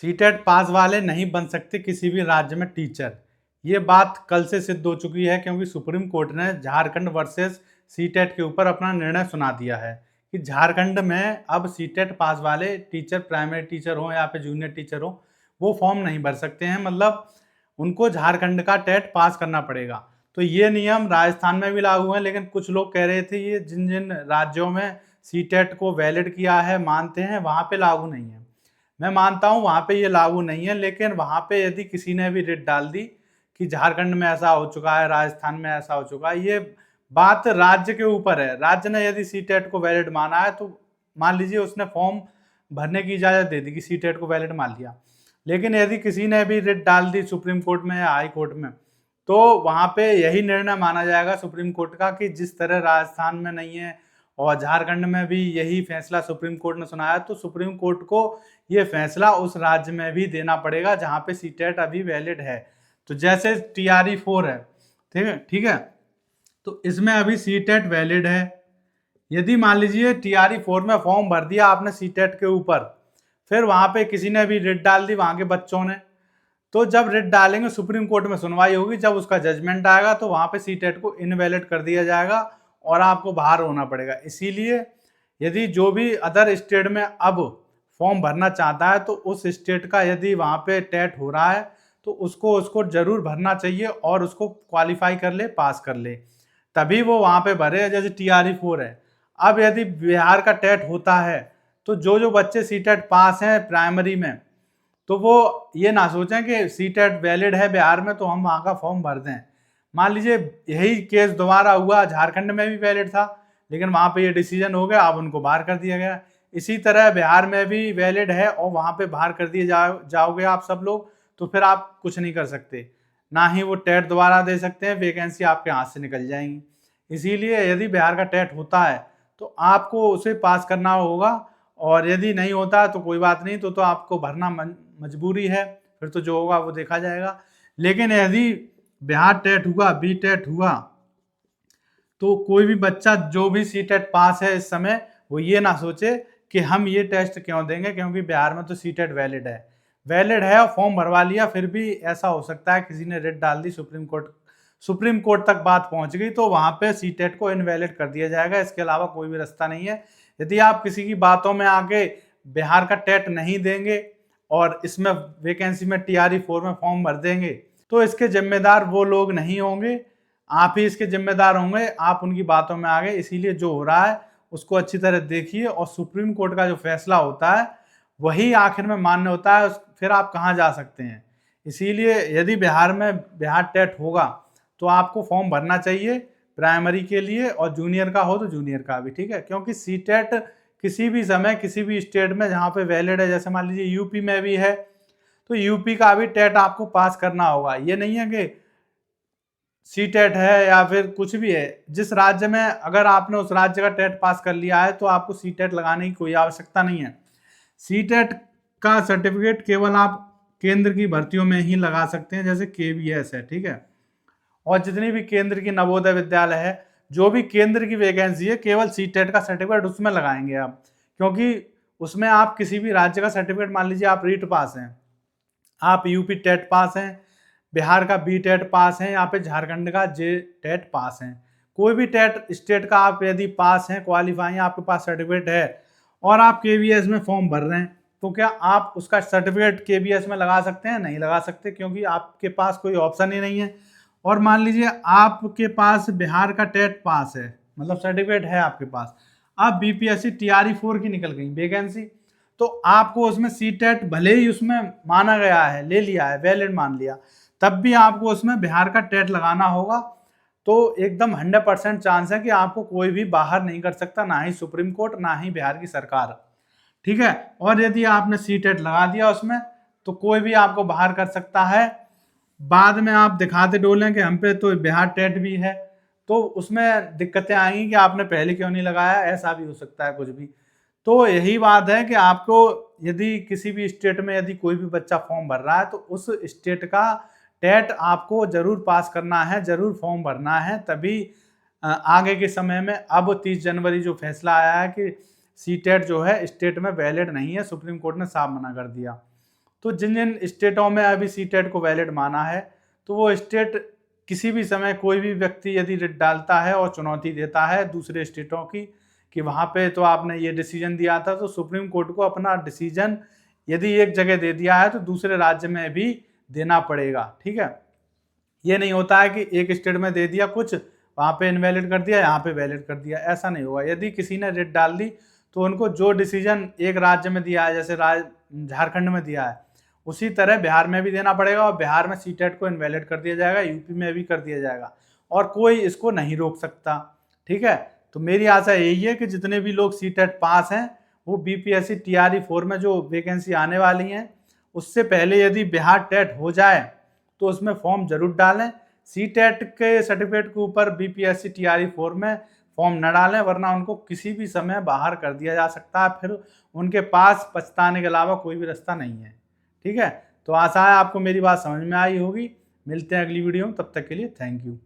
CTET पास वाले नहीं बन सकते किसी भी राज्य में टीचर। ये बात कल से सिद्ध हो चुकी है क्योंकि सुप्रीम कोर्ट ने झारखंड वर्सेस सीटेट के ऊपर अपना निर्णय सुना दिया है कि झारखंड में अब सीटेट पास वाले टीचर, प्राइमरी टीचर हो या फिर जूनियर टीचर हो, वो फॉर्म नहीं भर सकते हैं। मतलब उनको झारखंड का टेट पास करना पड़ेगा। तो ये नियम राजस्थान में भी लागू है, लेकिन कुछ लोग कह रहे थे ये जिन जिन राज्यों में सीटेट को वैलिड किया है, मानते हैं, वहाँ पे लागू नहीं है। मैं मानता हूँ वहाँ पे ये लागू नहीं है, लेकिन वहाँ पे यदि किसी ने भी रिट डाल दी कि झारखंड में ऐसा हो चुका है, राजस्थान में ऐसा हो चुका है, ये बात राज्य के ऊपर है। राज्य ने यदि सीटेट को वैलिड माना है तो मान लीजिए उसने फॉर्म भरने की इजाज़त दे दी कि सीटेट को वैलिड मान लिया। लेकिन यदि किसी ने भी रिट डाल दी सुप्रीम कोर्ट में या हाई कोर्ट में, तो वहाँ पे यही निर्णय माना जाएगा सुप्रीम कोर्ट का कि जिस तरह राजस्थान में नहीं है और झारखंड में भी यही फैसला सुप्रीम कोर्ट ने सुनाया, तो सुप्रीम कोर्ट को ये फैसला उस राज्य में भी देना पड़ेगा जहाँ पे सीटेट अभी वैलिड है। तो जैसे TRE 4 है, ठीक है, तो इसमें अभी सीटेट वैलिड है। यदि मान लीजिए TRE 4 में फॉर्म भर दिया आपने सीटेट के ऊपर, फिर वहाँ पे किसी ने भी रिट डाल दी वहाँ के बच्चों ने, तो जब रिट डालेंगे सुप्रीम कोर्ट में सुनवाई होगी, जब उसका जजमेंट आएगा तो वहाँ पे सीटेट को इनवैलिड कर दिया जाएगा और आपको बाहर होना पड़ेगा। इसीलिए यदि जो भी अदर स्टेट में अब फॉर्म भरना चाहता है तो उस स्टेट का यदि वहाँ पे टेट हो रहा है तो उसको जरूर भरना चाहिए और उसको क्वालिफाई कर ले, पास कर ले, तभी वो वहाँ पे भरे। जैसे TRE 4 है, अब यदि बिहार का टेट होता है तो जो जो बच्चे सीटेट पास हैं प्राइमरी में, तो वो ये ना सोचें कि सीटेट वैलिड है बिहार में तो हम वहाँ का फॉर्म भर दें। मान लीजिए यही केस दोबारा हुआ, झारखंड में भी वैलिड था लेकिन वहाँ पे ये डिसीजन हो गया, अब उनको बाहर कर दिया गया। इसी तरह बिहार में भी वैलिड है और वहाँ पे बाहर कर दिए जाओगे आप सब लोग, तो फिर आप कुछ नहीं कर सकते, ना ही वो टेट दोबारा दे सकते हैं, वैकेंसी आपके हाथ से निकल जाएंगी। इसीलिए यदि बिहार का टेट होता है तो आपको उसे पास करना होगा, और यदि नहीं होता तो कोई बात नहीं, तो आपको भरना मजबूरी है, फिर तो जो होगा वो देखा जाएगा। लेकिन यदि बिहार टेट हुआ, बी टेट हुआ, तो कोई भी बच्चा जो भी सीटेट पास है इस समय, वो ये ना सोचे कि हम ये टेस्ट क्यों देंगे क्योंकि बिहार में तो सीटेट वैलिड है और फॉर्म भरवा लिया। फिर भी ऐसा हो सकता है किसी ने रिट डाल दी, सुप्रीम कोर्ट तक बात पहुंच गई तो वहां पे सीटेट को इनवैलिड कर दिया जाएगा। इसके अलावा कोई भी रास्ता नहीं है। यदि आप किसी की बातों में आके बिहार का टेट नहीं देंगे और इसमें वैकेंसी में TRE 4 में फॉर्म भर देंगे, तो इसके जिम्मेदार वो लोग नहीं होंगे, आप ही इसके जिम्मेदार होंगे। आप उनकी बातों में आ गए, इसीलिए जो हो रहा है उसको अच्छी तरह देखिए और सुप्रीम कोर्ट का जो फैसला होता है वही आखिर में मान्य होता है, फिर आप कहाँ जा सकते हैं। इसीलिए यदि बिहार टेट होगा तो आपको फॉर्म भरना चाहिए प्राइमरी के लिए, और जूनियर का हो तो जूनियर का भी, ठीक है, क्योंकि सीटेट किसी भी समय किसी भी स्टेट में जहाँ पे वैलिड है, जैसे मान लीजिए यूपी में भी है तो यूपी का भी टेट आपको पास करना होगा। ये नहीं है कि सीटेट है या फिर कुछ भी है, जिस राज्य में अगर आपने उस राज्य का टेट पास कर लिया है तो आपको सीटेट लगाने की कोई आवश्यकता नहीं है। सीटेट का सर्टिफिकेट केवल आप केंद्र की भर्तियों में ही लगा सकते हैं, जैसे KVS है, ठीक है, और जितनी भी केंद्र की नवोदय विद्यालय है, जो भी केंद्र की वैकेंसी है, केवल सीटेट का सर्टिफिकेट उसमें लगाएंगे आप, क्योंकि उसमें आप किसी भी राज्य का सर्टिफिकेट, मान लीजिए आप रीट पास हैं, आप यूपी टेट पास हैं, बिहार का बी टेट पास है, यहाँ पे झारखंड का जे टेट पास है, कोई भी टेट स्टेट का आप यदि पास हैं, क्वालिफाई हैं, आपके पास सर्टिफिकेट है और आप KVS में फॉर्म भर रहे हैं, तो क्या आप उसका सर्टिफिकेट KVS में लगा सकते हैं? नहीं लगा सकते, क्योंकि आपके पास कोई ऑप्शन ही नहीं है। और मान लीजिए आपके पास बिहार का टेट पास है, मतलब सर्टिफिकेट है आपके पास, अब BPSC TRE 4 की निकल गई वैकेंसी, तो आपको उसमें सीटेट भले ही उसमें माना गया है, ले लिया है, वैलिड मान लिया, तब भी आपको उसमें बिहार का टेट लगाना होगा। तो एकदम 100% चांस है कि आपको कोई भी बाहर नहीं कर सकता, ना ही सुप्रीम कोर्ट, ना ही बिहार की सरकार, ठीक है। और यदि आपने सीटेट लगा दिया उसमें, तो कोई भी आपको बाहर कर सकता है। बाद में आप दिखाते डोलें कि हम पे तो बिहार टेट भी है, तो उसमें दिक्कतें आएंगी कि आपने पहले क्यों नहीं लगाया, ऐसा भी हो सकता है कुछ भी। तो यही बात है कि आपको यदि किसी भी स्टेट में यदि कोई भी बच्चा फॉर्म भर रहा है तो उस स्टेट का टेट आपको जरूर पास करना है, जरूर फॉर्म भरना है, तभी आगे के समय में, अब 30 जनवरी जो फैसला आया है कि सीटेट जो है स्टेट में वैलिड नहीं है, सुप्रीम कोर्ट ने साफ मना कर दिया, तो जिन जिन स्टेटों में अभी सीटेट को वैलिड माना है, तो वो स्टेट किसी भी समय कोई भी व्यक्ति यदि रिट डालता है और चुनौती देता है दूसरे स्टेटों की कि वहाँ पे तो आपने ये डिसीजन दिया था, तो सुप्रीम कोर्ट को अपना डिसीजन यदि एक जगह दे दिया है तो दूसरे राज्य में भी देना पड़ेगा। ठीक है, ये नहीं होता है कि एक स्टेट में दे दिया कुछ, वहाँ पे इनवैलिड कर दिया, यहाँ पे वैलिड कर दिया, ऐसा नहीं होगा। यदि किसी ने रिट डाल दी तो उनको जो डिसीजन एक राज्य में दिया है, जैसे झारखंड में दिया है, उसी तरह बिहार में भी देना पड़ेगा और बिहार में सीटेट को इनवैलिड कर दिया जाएगा, यूपी में भी कर दिया जाएगा और कोई इसको नहीं रोक सकता। ठीक है, तो मेरी आशा यही है कि जितने भी लोग सीटेट पास हैं वो बीपीएससी टीआरई 4 में जो वैकेंसी आने वाली हैं उससे पहले यदि बिहार टेट हो जाए तो उसमें फॉर्म जरूर डालें। सीटेट के सर्टिफिकेट के ऊपर बीपीएससी टीआरई 4 में फॉर्म न डालें, वरना उनको किसी भी समय बाहर कर दिया जा सकता है, फिर उनके पास पछताने के अलावा कोई भी रास्ता नहीं है। ठीक है, तो आशा है आपको मेरी बात समझ में आई होगी। मिलते हैं अगली वीडियो में, तब तक के लिए थैंक यू।